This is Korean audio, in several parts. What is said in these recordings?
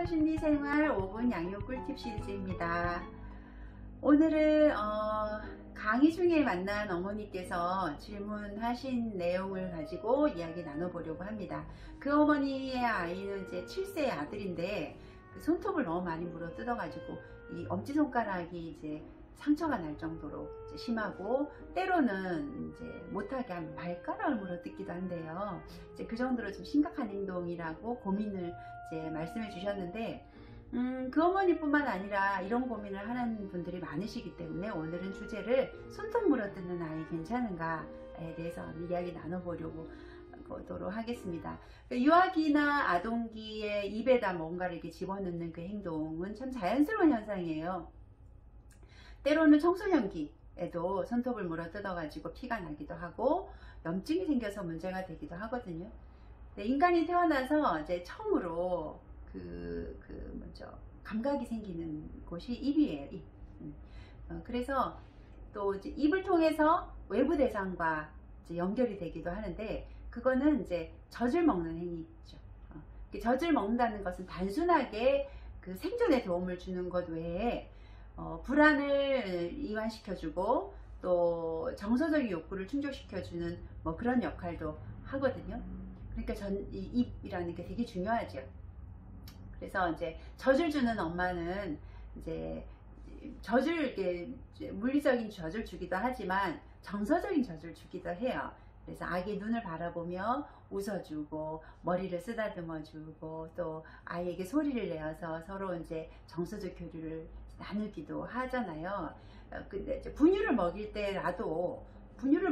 안녕하세요. 심리생활 5분 양육 꿀팁 시리즈입니다. 오늘은 강의 중에 만난 어머니께서 질문하신 내용을 가지고 이야기 나눠보려고 합니다. 그 어머니의 아이는 이제 7세 아들인데 그 손톱을 너무 많이 물어 뜯어가지고 이 엄지손가락이 이제 상처가 날 정도로 이제 심하고, 때로는 이제 못하게 하면 발가락을 물어 뜯기도 한대요. 이제 그 정도로 좀 심각한 행동이라고 고민을 이제 말씀해 주셨는데, 그 어머니뿐만 아니라 이런 고민을 하는 분들이 많으시기 때문에 오늘은 주제를 손톱 물어 뜯는 아이 괜찮은가에 대해서 이야기 나눠보려고 도록 하겠습니다. 유아기나 아동기에 입에다 뭔가를 이렇게 집어넣는 그 행동은 참 자연스러운 현상이에요. 때로는 청소년기에도 손톱을 물어 뜯어가지고 피가 나기도 하고 염증이 생겨서 문제가 되기도 하거든요. 인간이 태어나서 이제 처음으로 먼저 감각이 생기는 곳이 입이에요. 입. 그래서 또 이제 입을 통해서 외부 대상과 이제 연결이 되기도 하는데, 그거는 이제 젖을 먹는 행위죠. 젖을 먹는다는 것은 단순하게 그 생존에 도움을 주는 것 외에 불안을 이완시켜주고 또 정서적인 욕구를 충족시켜주는 뭐 그런 역할도 하거든요. 그러니까 이 입이라는 게 되게 중요하죠. 그래서 이제 젖을 주는 엄마는 이제 물리적인 젖을 주기도 하지만 정서적인 젖을 주기도 해요. 그래서 아기 눈을 바라보며 웃어주고 머리를 쓰다듬어주고 또 아이에게 소리를 내어서 서로 이제 정서적 교류를 나누기도 하잖아요. 근데 이제 분유를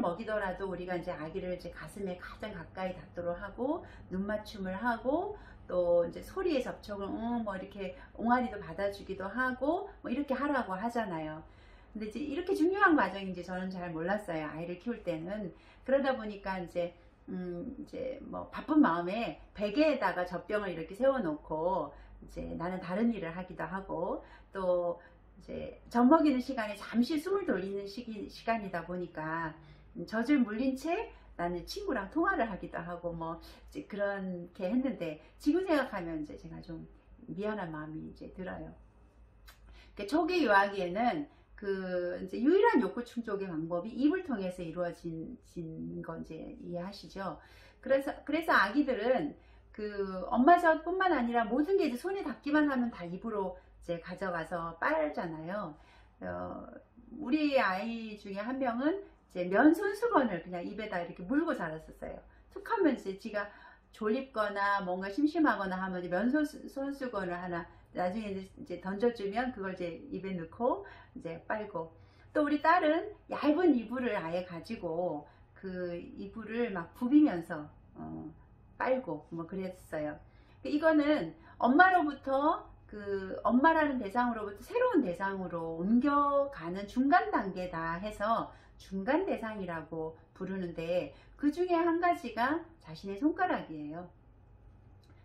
먹이더라도 우리가 이제 아기를 이제 가슴에 가장 가까이 닿도록 하고 눈 맞춤을 하고 또 이제 소리의 접촉을 뭐 이렇게 옹알이도 받아주기도 하고 뭐 이렇게 하라고 하잖아요. 근데 이제 이렇게 중요한 과정인지 저는 잘 몰랐어요, 아이를 키울 때는. 그러다 보니까 이제 뭐 바쁜 마음에 베개에다가 젖병을 이렇게 세워놓고 이제 나는 다른 일을 하기도 하고, 또 이제 젖 먹이는 시간에 잠시 숨을 돌리는 시간이다 보니까 젖을 물린 채 나는 친구랑 통화를 하기도 하고 뭐 이제 그렇게 했는데, 지금 생각하면 이제 제가 좀 미안한 마음이 이제 들어요. 초기 유아기에는 이제 유일한 욕구 충족의 방법이 입을 통해서 이루어진 건 이제 이해하시죠? 그래서 아기들은 엄마 젖뿐만 아니라 모든 게 이제 손에 닿기만 하면 다 입으로 이제 가져가서 빨잖아요. 우리 아이 중에 한 명은 이제 면 손수건을 그냥 입에다 이렇게 물고 자랐었어요. 툭 하면 이제 지가 졸립거나 뭔가 심심하거나 하면 면 손수건을 하나 나중에 이제 던져주면 그걸 이제 입에 넣고 이제 빨고, 또 우리 딸은 얇은 이불을 아예 가지고 그 이불을 막 부비면서 빨고 뭐 그랬어요. 이거는 엄마라는 대상으로부터 새로운 대상으로 옮겨가는 중간 단계다 해서 중간 대상이라고 부르는데, 그 중에 한 가지가 자신의 손가락이에요.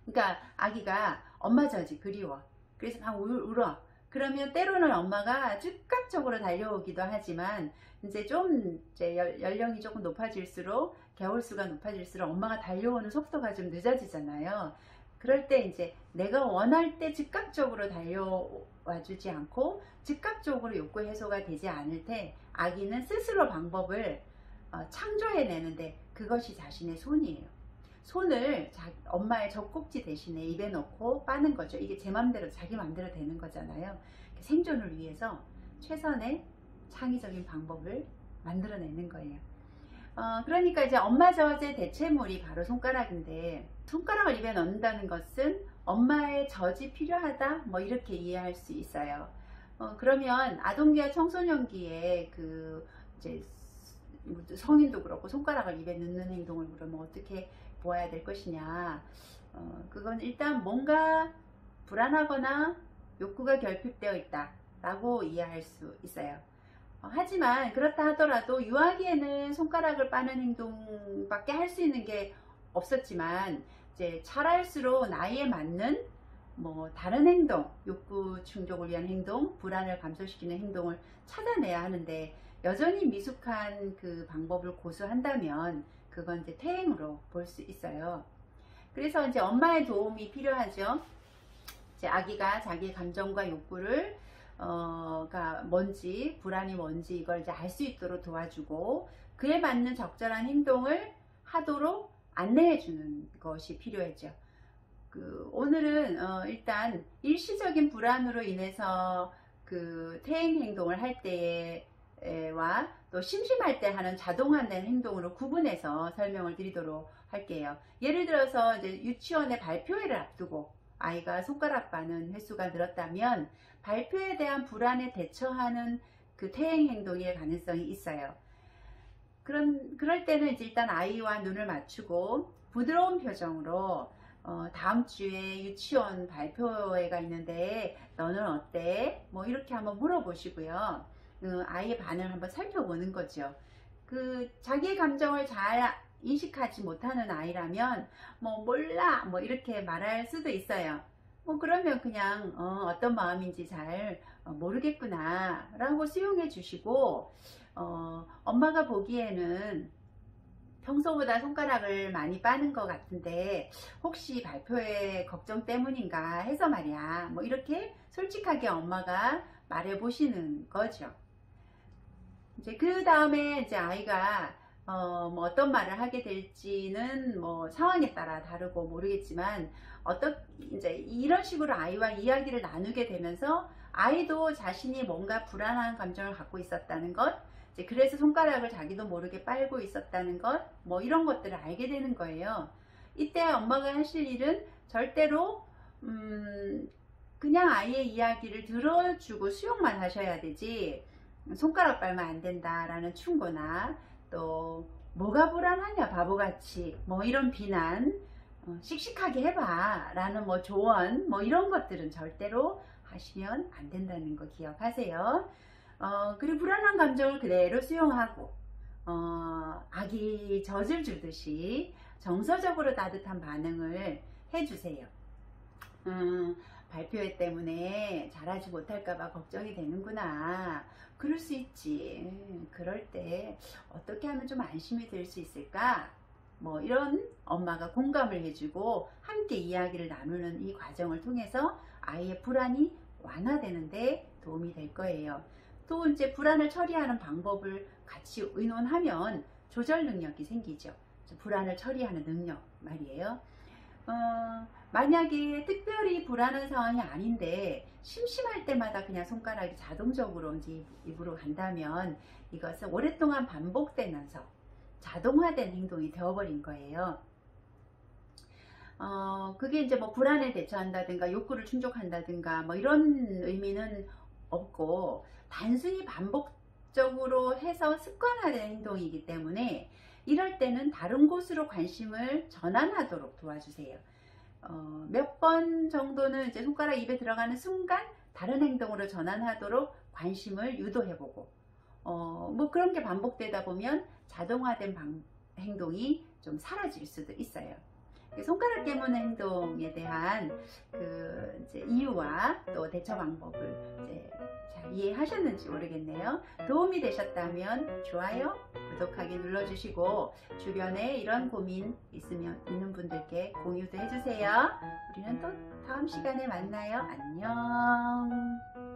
그러니까 아기가 엄마 젖이 그리워. 그래서 막 울어. 그러면 때로는 엄마가 즉각적으로 달려오기도 하지만 이제 연령이 조금 높아질수록, 개월수가 높아질수록 엄마가 달려오는 속도가 좀 늦어지잖아요. 그럴 때 이제 내가 원할 때 즉각적으로 달려와 주지 않고 즉각적으로 욕구 해소가 되지 않을 때 아기는 스스로 방법을 창조해내는데, 그것이 자신의 손이에요. 손을 엄마의 젖꼭지 대신에 입에 넣고 빠는 거죠. 이게 제 맘대로 자기 맘대로 되는 거잖아요. 생존을 위해서 최선의 창의적인 방법을 만들어내는 거예요. 그러니까 이제 엄마 젖의 대체물이 바로 손가락인데, 손가락을 입에 넣는다는 것은 엄마의 젖이 필요하다 뭐 이렇게 이해할 수 있어요. 그러면 아동기와 청소년기에 이제 성인도 그렇고 손가락을 입에 넣는 행동을 그러면 어떻게 보아야 될 것이냐, 그건 일단 뭔가 불안하거나 욕구가 결핍되어 있다 라고 이해할 수 있어요. 하지만 그렇다 하더라도 유아기에는 손가락을 빠는 행동밖에 할 수 있는 게 없었지만, 이제 자랄수록 나이에 맞는 뭐 다른 행동, 욕구 충족을 위한 행동, 불안을 감소시키는 행동을 찾아내야 하는데, 여전히 미숙한 그 방법을 고수한다면 그건 이제 퇴행으로 볼 수 있어요. 그래서 이제 엄마의 도움이 필요하죠. 이제 아기가 자기 감정과 욕구를 가 뭔지, 불안이 뭔지 이걸 이제 알 수 있도록 도와주고 그에 맞는 적절한 행동을 하도록 안내해 주는 것이 필요하죠. 오늘은 일단 일시적인 불안으로 인해서 퇴행 행동을 할 때와 또 심심할 때 하는 자동화된 행동으로 구분해서 설명을 드리도록 할게요. 예를 들어서 이제 유치원의 발표회를 앞두고 아이가 손가락 빠는 횟수가 늘었다면 발표에 대한 불안에 대처하는 퇴행 행동일 가능성이 있어요. 그럴 때는 이제 일단 아이와 눈을 맞추고 부드러운 표정으로 다음 주에 유치원 발표회가 있는데 너는 어때? 뭐 이렇게 한번 물어보시고요. 아이의 반응을 한번 살펴보는 거죠. 자기의 감정을 잘 인식하지 못하는 아이라면 뭐 몰라 뭐 이렇게 말할 수도 있어요. 뭐 그러면 그냥 어떤 마음인지 잘 모르겠구나 라고 수용해 주시고 엄마가 보기에는 평소보다 손가락을 많이 빠는 것 같은데 혹시 발표회 걱정 때문인가 해서 말이야 뭐 이렇게 솔직하게 엄마가 말해 보시는 거죠. 이제 그 다음에 이제 아이가 뭐 어떤 말을 하게 될지는 뭐 상황에 따라 다르고 모르겠지만 이제 이런 식으로 아이와 이야기를 나누게 되면서 아이도 자신이 뭔가 불안한 감정을 갖고 있었다는 것, 이제 그래서 손가락을 자기도 모르게 빨고 있었다는 것, 뭐 이런 것들을 알게 되는 거예요. 이때 엄마가 하실 일은 절대로 그냥 아이의 이야기를 들어주고 수용만 하셔야 되지 손가락 빨면 안 된다라는 충고나 또 뭐가 불안하냐 바보같이 뭐 이런 비난, 씩씩하게 해봐 라는 뭐 조언 뭐 이런 것들은 절대로 하시면 안 된다는 거 기억하세요. 그리고 불안한 감정을 그대로 수용하고 아기 젖을 주듯이 정서적으로 따뜻한 반응을 해주세요. 발표회 때문에 잘하지 못할까봐 걱정이 되는구나. 그럴 수 있지. 그럴 때 어떻게 하면 좀 안심이 될 수 있을까? 뭐 이런 엄마가 공감을 해주고 함께 이야기를 나누는 이 과정을 통해서 아이의 불안이 완화되는데 도움이 될 거예요. 또 이제 불안을 처리하는 방법을 같이 의논하면 조절 능력이 생기죠. 불안을 처리하는 능력 말이에요. 만약에 특별히 불안한 상황이 아닌데 심심할 때마다 그냥 손가락이 자동적으로 이제 입으로 간다면 이것은 오랫동안 반복되면서 자동화된 행동이 되어버린 거예요. 그게 이제 뭐 불안에 대처한다든가 욕구를 충족한다든가 뭐 이런 의미는 없고 단순히 반복적으로 해서 습관화된 행동이기 때문에 이럴 때는 다른 곳으로 관심을 전환하도록 도와주세요. 몇 번 정도는 이제 손가락 입에 들어가는 순간 다른 행동으로 전환하도록 관심을 유도해보고 뭐 그런 게 반복되다 보면 자동화된 행동이 좀 사라질 수도 있어요. 손가락 깨무는 행동에 대한 이제 이유와 또 대처 방법을 이제 잘 이해하셨는지 모르겠네요. 도움이 되셨다면 좋아요, 구독하기 눌러주시고 주변에 이런 고민 있는 분들께 공유도 해주세요. 우리는 또 다음 시간에 만나요. 안녕.